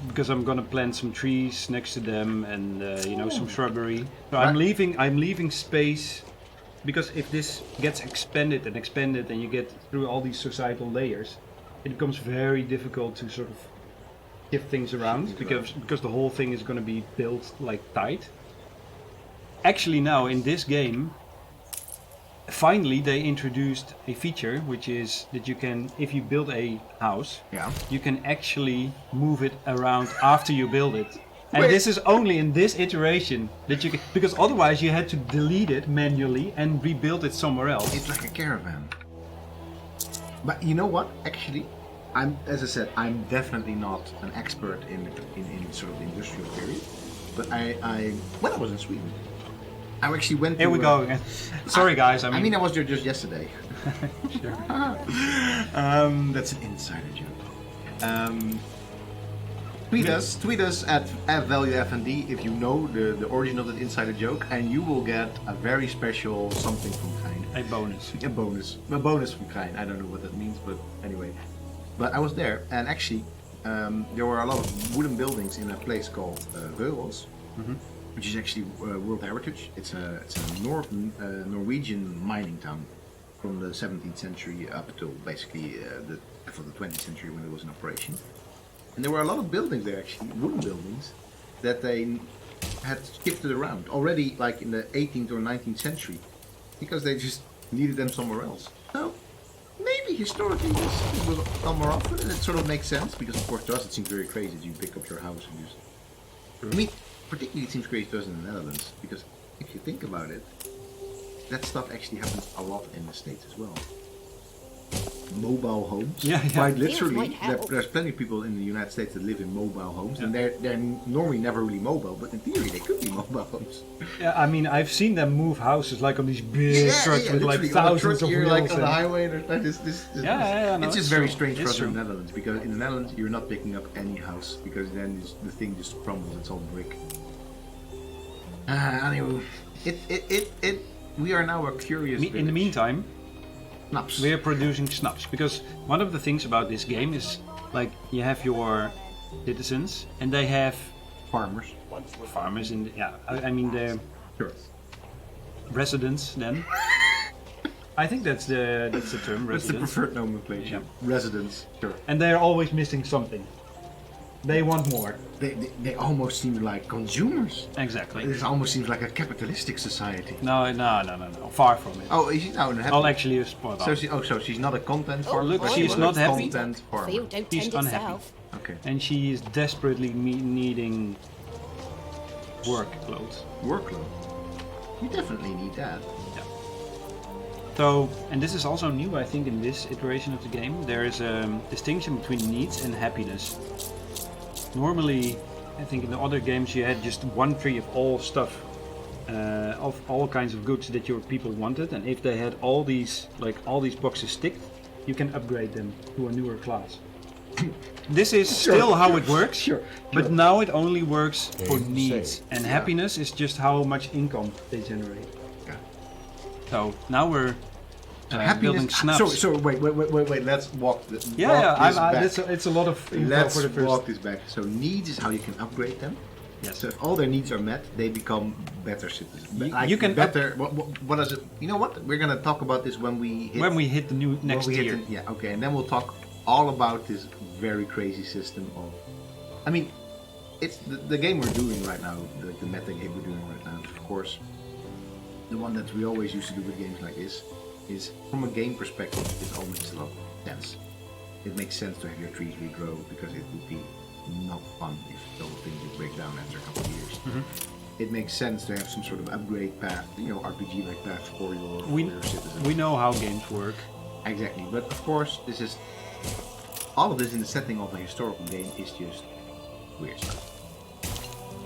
Because I'm gonna plant some trees next to them and some shrubbery. So I'm leaving space, because if this gets expanded and you get through all these societal layers, it becomes very difficult to sort of shift things around because the whole thing is gonna be built like tight. Actually, now in this game, finally they introduced a feature which is that you can, if you build a house, Yeah. you can actually move it around after you build it. And Wait. this is only in this iteration that you can, because otherwise you had to delete it manually and rebuild it somewhere else. It's like a caravan. But you know what? Actually, as I said, I'm definitely not an expert in sort of the industrial period. But when I was in Sweden, I actually went. Here we go again. Sorry guys, I mean, I was there just yesterday. Sure. That's an insider joke. Tweet us at @valuefnd if you know the origin of that insider joke, and you will get a very special something from kind. A bonus. A bonus from kind. I don't know what that means, but anyway. But I was there, and actually, there were a lot of wooden buildings in a place called Røros, which is actually World Heritage. It's a Norwegian mining town from the 17th century up till basically for the 20th century when it was in operation. And there were a lot of buildings there, actually, wooden buildings, that they had shifted around already, like in the 18th or 19th century, because they just needed them somewhere else. So maybe historically this was done more often, and it sort of makes sense, because of course to us it seems very crazy that you pick up your house and just... I mean, particularly it seems crazy to us in the Netherlands, because if you think about it, that stuff actually happens a lot in the States as well. Mobile homes. Yeah. Quite Yeah, literally, might help. there's plenty of people in the United States that live in mobile homes, and they're normally never really mobile, but in theory they could be mobile homes. Yeah, I mean, I've seen them move houses like on these big trucks with like literally, thousands of you're wheels. like on the and- highway, and there's like this. No, It's just it's very true. strange for It's us in true. the Netherlands, because in the Netherlands you're not picking up any house, because then the thing just crumbles. It's all brick. Anyway, we are now a curious. In the village. meantime, Snaps. we're producing snaps, because one of the things about this game is like you have your citizens and they have farmers. farmers in the, I mean the Sure. residents then. I think that's the term, That's the residents. preferred nomenclature. Residents. Sure. And they're always missing something. They want more. They almost seem like consumers. Exactly. This almost seems like a capitalistic society. No. Far from it. Oh, is she now happy? I'll actually spot on. So she's not a content Oh, farmer. look, but she's she's not a happy. content farmer. Field don't She's tend unhappy. itself. Okay. And she is desperately needing work clothes. Workload. You definitely need that. So, and this is also new, I think, in this iteration of the game. There is a distinction between needs and happiness. Normally, I think in the other games you had just one tree of all stuff, of all kinds of goods that your people wanted, and if they had all these boxes ticked, you can upgrade them to a newer class. This is still how it works, Sure. but now it only works for Insane. needs, and happiness is just how much income they generate. Yeah. So now we're Happiness. building snaps. So wait. Let's walk this. Yeah, walk this back. it's a lot of info Let's for the first. walk this back. So needs is how you can upgrade them. Yes. So if all their needs are met, they become better citizens. You can better. What is it? You know what? We're gonna talk about this when we hit the new next tier. Yeah. Okay. And then we'll talk all about this very crazy system of. I mean, it's the game we're doing right now, like the meta game we're doing right now. Of course, the one that we always used to do with games like this is, from a game perspective, it all makes a lot of sense. It makes sense to have your trees regrow because it would be not fun if the whole thing would break down after a couple of years. It makes sense to have some sort of upgrade path, RPG-like path for your citizens. We know how games work. Exactly, but of course, all of this in the setting of a historical game is just weird stuff.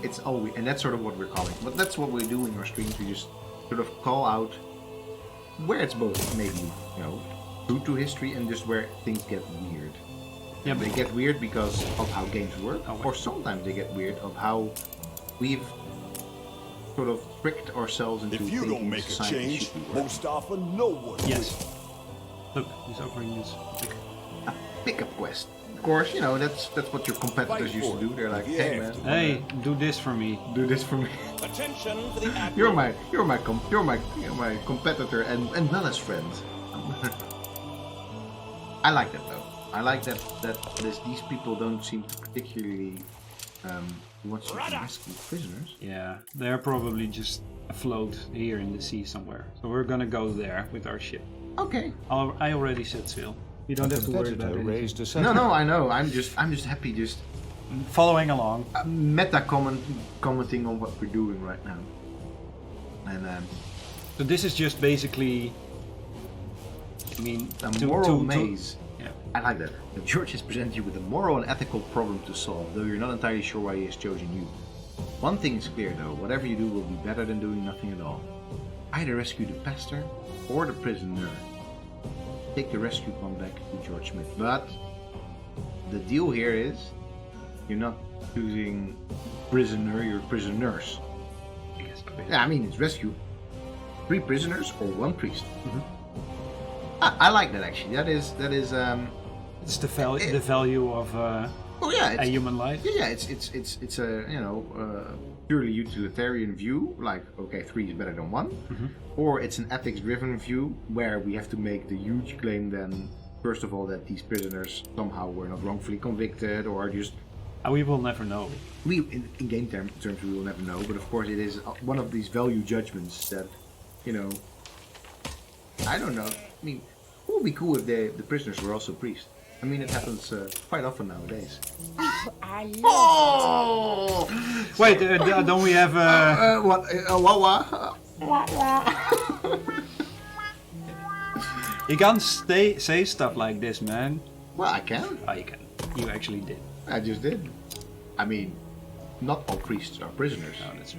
It's always, and that's sort of what we're calling. But that's what we do in our streams. We just sort of call out where it's both maybe true to history and just where things get weird. Yeah, they get weird because of how games work, or sometimes they get weird of how we've sort of tricked ourselves into If you don't make a change, most often no one. Yes. Look, he's offering this a pickup quest. Of course, that's what your competitors used to do. They're like, hey man, hey, do this for me. Do this for me. Attention for the admiral. You're my competitor and well as friends. I like that though. I like that these people don't seem to particularly want to rescue prisoners. Yeah, they're probably just afloat here in the sea somewhere. So we're gonna go there with our ship. Okay. I already set sail. You don't have to worry about it. No, I know. I'm just happy just following along. Meta commenting on what we're doing right now. And so this is just basically, I mean, a moral maze. Yeah. I like that. The George has presented you with a moral and ethical problem to solve, though you're not entirely sure why he has chosen you. One thing is clear though, whatever you do will be better than doing nothing at all. Either rescue the pastor or the prisoner. Take the rescue one back to George Smith. But the deal here is you're not choosing prisoner, you're prisoners. Yeah, I mean it's rescue. 3 prisoners or 1 priest. I like that actually. That is it's the value of a human life. Yeah, it's a purely utilitarian view, like okay, 3 is better than 1, or it's an ethics-driven view where we have to make the huge claim then, first of all, that these prisoners somehow were not wrongfully convicted or are just. We will never know. In game terms, we will never know. But of course, it is one of these value judgments that, I don't know. I mean, it would be cool if the prisoners were also priests. I mean, it happens quite often nowadays. Wait, don't we have what? You can't say stuff like this, man. Well, I can. Oh, you can. You actually did. I just did. I mean, not all priests are prisoners,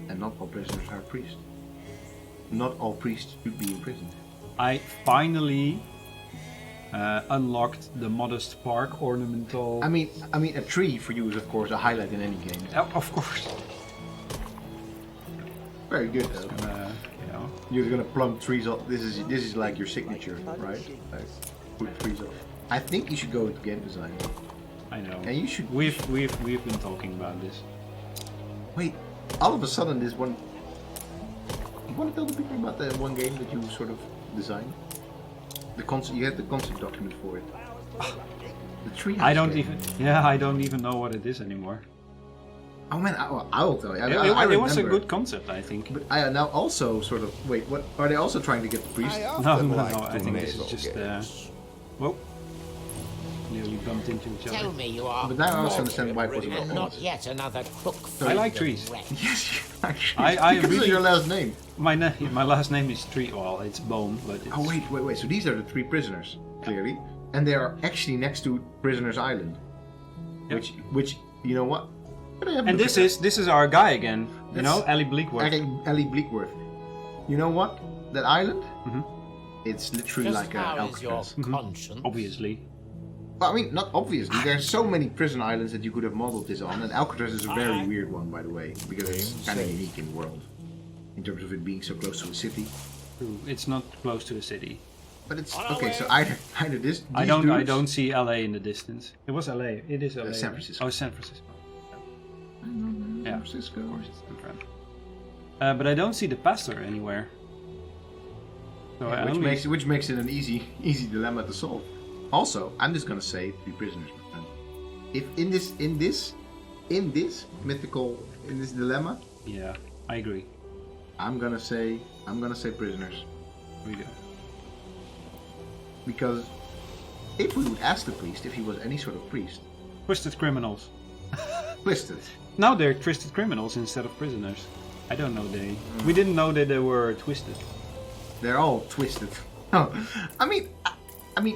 and not all prisoners are priests. Not all priests should be imprisoned. I finally unlocked the modest park ornamental. I mean, a tree for you is of course a highlight in any game. Of course. Very good though. You're gonna plump trees off. This is like your signature, right? Like, put trees off. I think you should go into game design. I know. And you should. We've been talking about this. Wait, all of a sudden this one. You want to tell the people about the one game that you sort of designed? The concept. You had the concept document for it. The tree. I don't even know what it is anymore. Oh man, I will tell you. It was a good concept, I think. But I now also sort of wait. What are they also trying to get the priest? No. I think this is just. Whoa. Nearly bumped into each other. Tell me you are. But now I also understand why it was about not yet another crook. I like trees. Yes, you like trees. I because really, of your last name. My last name is Tree. Well, it's Bone, but it's... Oh wait. So these are the 3 prisoners, clearly, and they are actually next to Prisoners Island, yep. which you know what? And this is our guy again. You know, Ellie Bleakworth. Ellie Bleakworth. You know what? That island? It's literally like an Alcatraz. Obviously. Well, I mean, not obviously. There's so many prison islands that you could have modeled this on, and Alcatraz is a very weird one, by the way, because it's kind of unique in the world, in terms of it being so close to a city. True. It's not close to a city. But it's okay. So either this. I don't see LA in the distance. It was LA. It is LA. San Francisco. Oh, San Francisco. Yeah, Cisco. of course it's San Fran. But I don't see the pastor anywhere. So I Which only... makes it an easy dilemma to solve. Also, I'm just gonna say 3 prisoners, my friend. If in this dilemma, Yeah, I agree. I'm gonna say prisoners. We do. Because if we would ask the priest if he was any sort of priest, Twisted criminals. twisted. Now they're twisted criminals instead of prisoners. I don't know we didn't know that they were twisted. They're all twisted. Oh, I mean,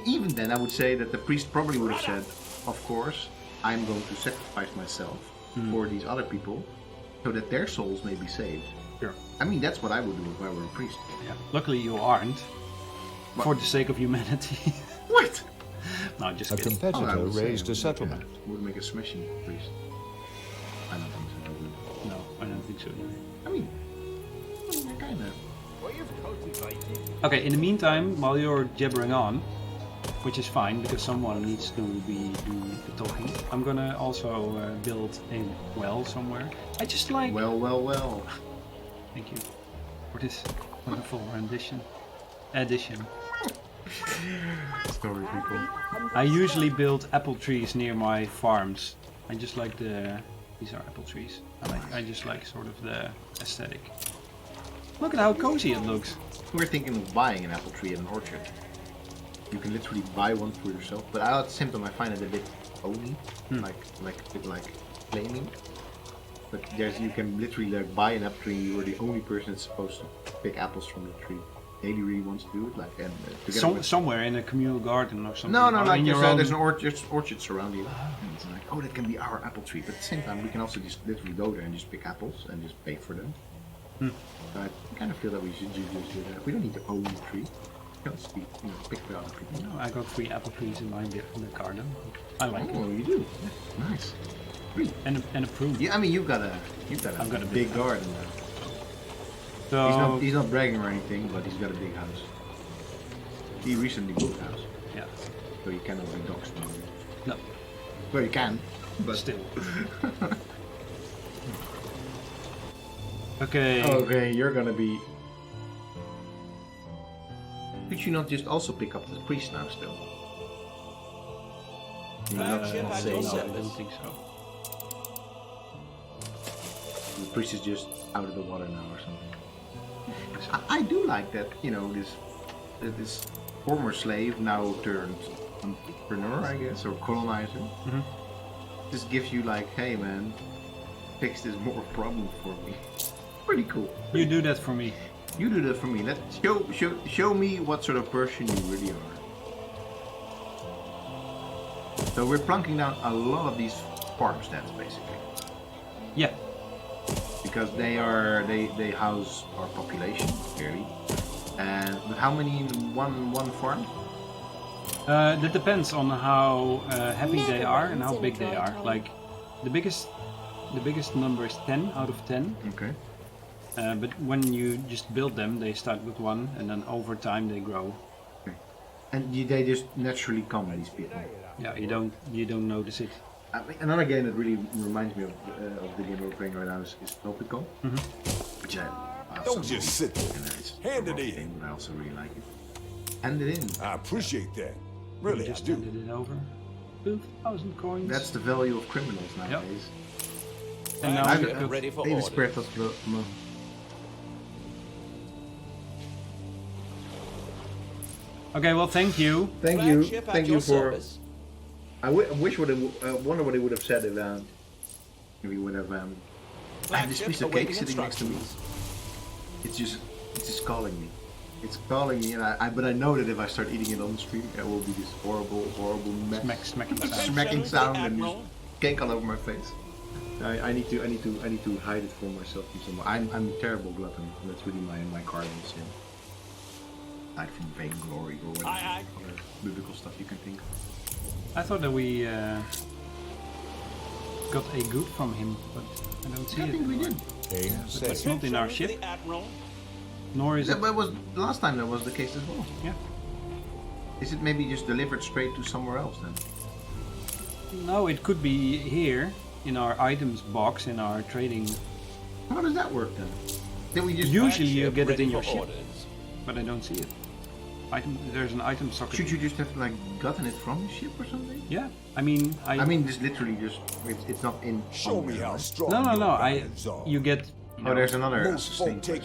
even then, I would say that the priest probably would have said, "Of course, I'm going to sacrifice myself for these other people, so that their souls may be saved." Sure. I mean, that's what I would do if I were a priest. Yeah. Luckily you aren't. What? For the sake of humanity. What? No, just A kidding. I competitor would say raised it a settlement. Would make a smashing priest. I don't think so. No, I don't think so either. I mean, kind of. Okay, in the meantime, while you're jabbering on, which is fine because someone needs to be do the talking, I'm gonna also build a well somewhere. I just like... Well. Thank you for this wonderful rendition. Addition. Story people. I usually build apple trees near my farms. I just like these are apple trees. I just like sort of the aesthetic. Look at how cozy it looks. We're thinking of buying an apple tree at an orchard. You can literally buy one for yourself, but at the same time I find it a bit phony, like a bit like claiming. But you can literally like buy an apple tree and you are the only person that's supposed to pick apples from the tree. Haley really wants to do it, like, and together with... Somewhere in a communal garden or something. No, Or like in your there's own... an orchard surrounding you. And it's like, oh, that can be our apple tree. But at the same time, we can also just literally go there and just pick apples and just pay for them. So I kind of feel that we should just do that. We don't need to own the tree. We can also be, pick by other people. No, I got 3 apple trees in the garden. I like it. Oh, you do? Nice. 3. And a prune. Yeah, I mean, you've got a big garden. So He's not bragging or anything, but he's got a big house. He recently moved house, yeah. so you cannot be doxed. No. Well, you can, but Still. Okay. Okay, you're gonna be. Could you not just also pick up the priest now still? You're not Flagship at saying your No, I that. don't think so. The priest is just out of the water now or something. I do like that, this former slave now turned entrepreneur, I guess, or colonizer. Just gives you like, hey man, fix this more problem for me. Pretty cool. You do that for me. You do that for me. Show me what sort of person you really are. So we're plunking down a lot of these farmsteads basically. Yeah. Because they house our population, clearly. And but how many in one farm? That depends on how happy they are and how big they are. Like the biggest number is 10 out of 10. Okay. But when you just build them, they start with 1, and then over time they grow. Okay. And they just naturally come, these people. Yeah, you don't notice it. I mean, another game that really reminds me of the game we're playing right now is Tropico, which I also Don't just sit there. It's Hand a it rough in. game, but I also really like it. Hand it in. I appreciate that. You Really, I just do. handed it over. 2,000 coins. That's the value of criminals nowadays. And now Flagship you- ready for Even orders. Spirit of Okay, well, thank you. Thank Flagship at your service. I wish wonder what he would have said if he would have. I have this Flagship piece of cake awaiting sitting next to me. instructions. It's just calling me. It's calling me, and but I know that if I start eating it on the stream, it will be this horrible mess. Smacking sound. Smacking sound and just Admiral. cake all over my face. I need to hide it from myself from someone. I'm a terrible glutton. That's really my cardinal sin. Aside from vainglory or whatever Aye, aye. other biblical stuff you can think of. I thought that we got a good from him, but I don't see I it. think we did. Aim It's safe. not in our Attention for ship, the Admiral. nor is it. But was last time that was the case as well. Yeah. Is it maybe just delivered straight to somewhere else then? No, it could be here, in our items box in our trading. How does that work then? Then we just Usually you Ship get it ready in your for ship, orders. but I don't see it. There's an item socket. should you just have like gotten it from the ship or something? Yeah, I mean, I mean, just literally just it's not in. Show on me there, how right? strong no. your guns are. You get. Oh, there's another Most folk thing. take